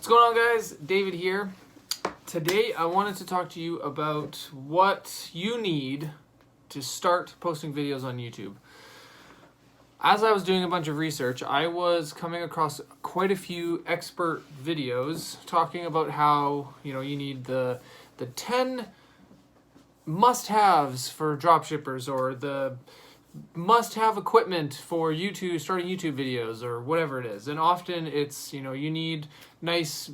What's going on, guys? David here. Today I wanted to talk to you about what you need to start posting videos on YouTube. As I was doing a bunch of research, I was coming across quite a few expert videos talking about how, you need the 10 must-haves for dropshippers, or the must-have equipment for YouTube, starting YouTube videos, or whatever it is. And often it's, you need nice,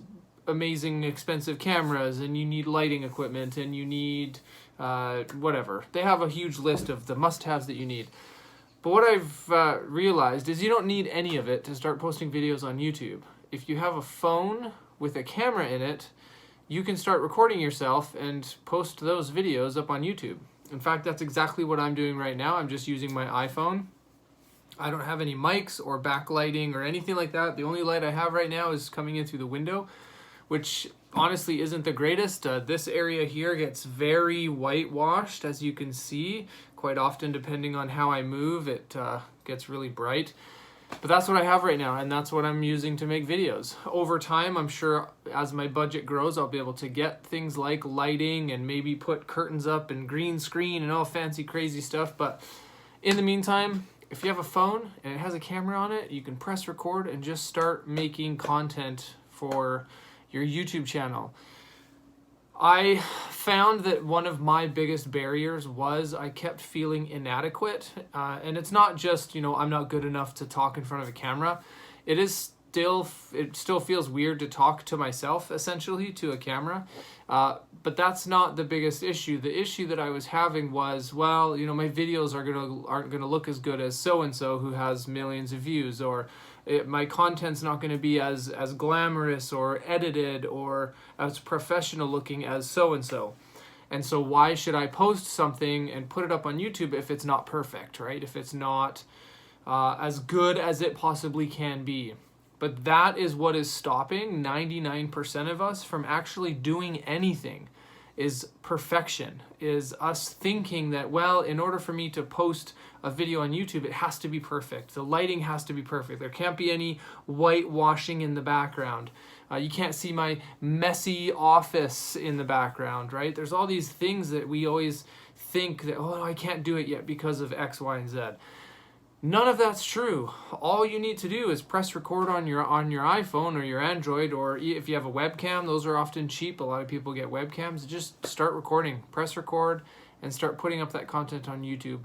amazing, expensive cameras, and you need lighting equipment, and you need whatever. They have a huge list of the must-haves that you need. But what I've realized is you don't need any of it to start posting videos on YouTube. If you have a phone with a camera in it, you can start recording yourself and post those videos up on YouTube. In fact, that's exactly what I'm doing right now. I'm just using my iPhone. I don't have any mics or backlighting or anything like that. The only light I have right now is coming in through the window, which honestly isn't the greatest. This area here gets very whitewashed, as you can see. Quite often, depending on how I move, it gets really bright. But that's what I have right now, and that's what I'm using to make videos. Over time, I'm sure as my budget grows, I'll be able to get things like lighting and maybe put curtains up and green screen and all fancy crazy stuff. But in the meantime, if you have a phone and it has a camera on it, you can press record and just start making content for your YouTube channel. I found that one of my biggest barriers was I kept feeling inadequate. And it's not just, I'm not good enough to talk in front of a camera. It still feels weird to talk to myself, essentially, to a camera. But that's not the biggest issue. The issue that I was having was, well, my videos aren't gonna look as good as so-and-so who has millions of views, or my content's not going to be as glamorous or edited or as professional looking as so-and-so. And so why should I post something and put it up on YouTube if it's not perfect, right? If it's not as good as it possibly can be. But that is what is stopping 99% of us from actually doing anything, is perfection, is us thinking that, well, in order for me to post a video on YouTube, it has to be perfect. The lighting has to be perfect. There can't be any whitewashing in the background. You can't see my messy office in the background, right? There's all these things that we always think that, oh, I can't do it yet because of X, Y, and Z. None of that's true. All you need to do is press record on your iPhone or your Android, or if you have a webcam, those are often cheap. A lot of people get webcams. Just start recording, press record, and start putting up that content on YouTube.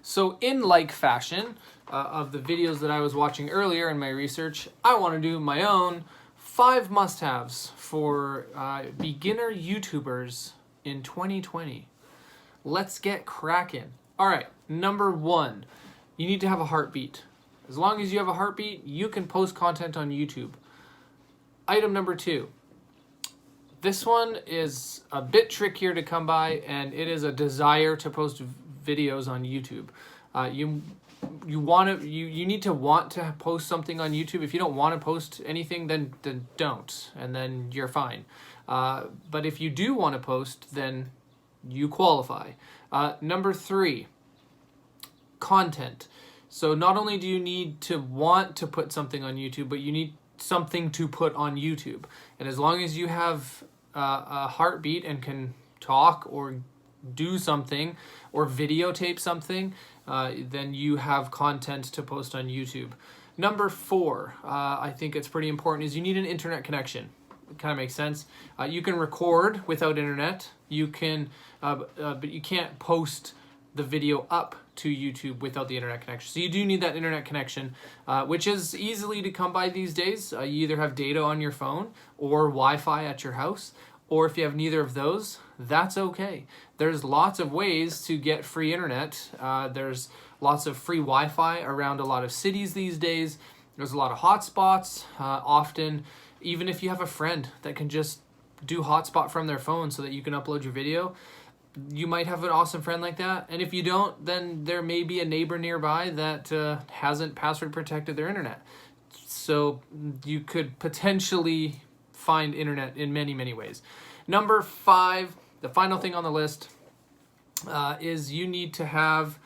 So in like fashion of the videos that I was watching earlier in my research, I want to do my own 5 must-haves for beginner YouTubers in 2020. Let's get cracking. All right, number 1, you need to have a heartbeat. As long as you have a heartbeat, you can post content on YouTube. Item number 2. This one is a bit trickier to come by, and it is a desire to post videos on YouTube. You need to want to post something on YouTube. If you don't want to post anything, then don't, and then you're fine. But if you do want to post, then you qualify. Number 3, content. So not only do you need to want to put something on YouTube, but you need something to put on YouTube. And as long as you have a heartbeat and can talk or do something or videotape something, then you have content to post on YouTube. Number 4, I think it's pretty important, is you need an internet connection. It kind of makes sense. You can record without internet. You can, but you can't post the video up to YouTube without the internet connection. So you do need that internet connection, which is easily to come by these days. You either have data on your phone or Wi-Fi at your house, or if you have neither of those, that's okay. There's lots of ways to get free internet. There's lots of free Wi-Fi around a lot of cities these days. There's a lot of hotspots. Often, even if you have a friend that can just do hotspot from their phone so that you can upload your video, you might have an awesome friend like that. And if you don't, then there may be a neighbor nearby that hasn't password protected their internet. So you could potentially find internet in many, many ways. Number 5, the final thing on the list, is you need to have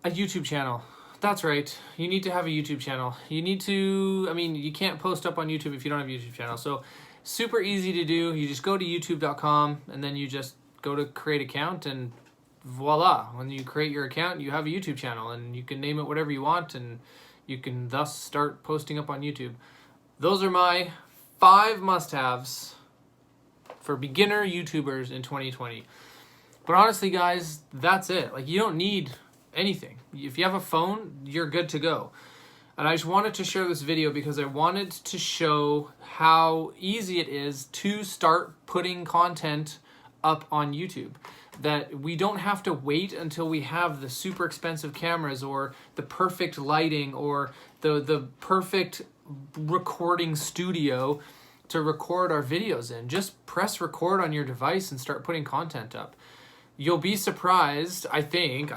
a YouTube channel. That's right. You need to have a YouTube channel. You need to, I mean, you can't post up on YouTube if you don't have a YouTube channel. So super easy to do. You just go to youtube.com and then you just go to create account and voila. When you create your account, you have a YouTube channel and you can name it whatever you want and you can thus start posting up on YouTube. Those are my 5 must-haves for beginner YouTubers in 2020. But honestly, guys, that's it. Like, you don't need anything. If you have a phone, you're good to go. And I just wanted to share this video because I wanted to show how easy it is to start putting content up on YouTube. That we don't have to wait until we have the super expensive cameras or the perfect lighting or the perfect recording studio to record our videos in. Just press record on your device and start putting content up. You'll be surprised. I think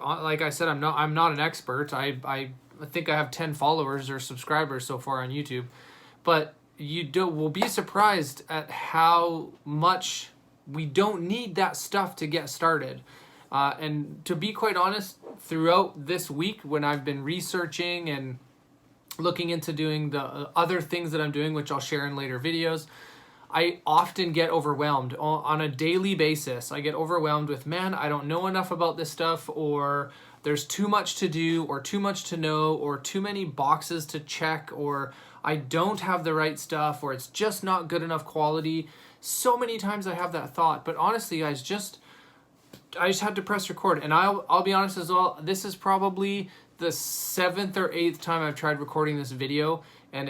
like I said, I'm not an expert. I think I have 10 followers or subscribers so far on YouTube, but will be surprised at how much we don't need that stuff to get started. And to be quite honest, throughout this week when I've been researching and looking into doing the other things that I'm doing, which I'll share in later videos, I often get overwhelmed on a daily basis. I get overwhelmed with, man, I don't know enough about this stuff, or there's too much to do, or too much to know, or too many boxes to check, or I don't have the right stuff, or it's just not good enough quality. So many times I have that thought, but honestly, guys, I just had to press record. And I'll be honest as well, this is probably the 7th or 8th time I've tried recording this video, and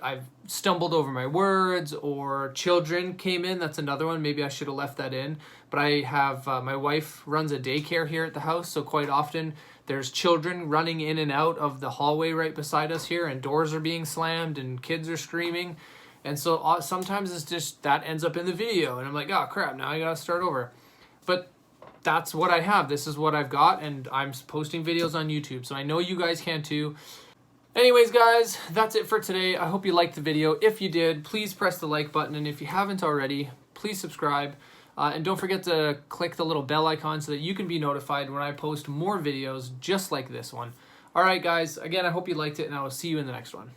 I've stumbled over my words, or children came in. That's another one. Maybe I should have left that in. But I have, my wife runs a daycare here at the house, so quite often there's children running in and out of the hallway right beside us here, and doors are being slammed, and kids are screaming. And so sometimes it's just, that ends up in the video, and I'm like, oh crap, now I gotta start over. But that's what I have. This is what I've got, and I'm posting videos on YouTube, so I know you guys can too. Anyways, guys, that's it for today. I hope you liked the video. If you did, please press the like button, and if you haven't already, please subscribe. And don't forget to click the little bell icon so that you can be notified when I post more videos just like this one. All right, guys, again, I hope you liked it, and I will see you in the next one.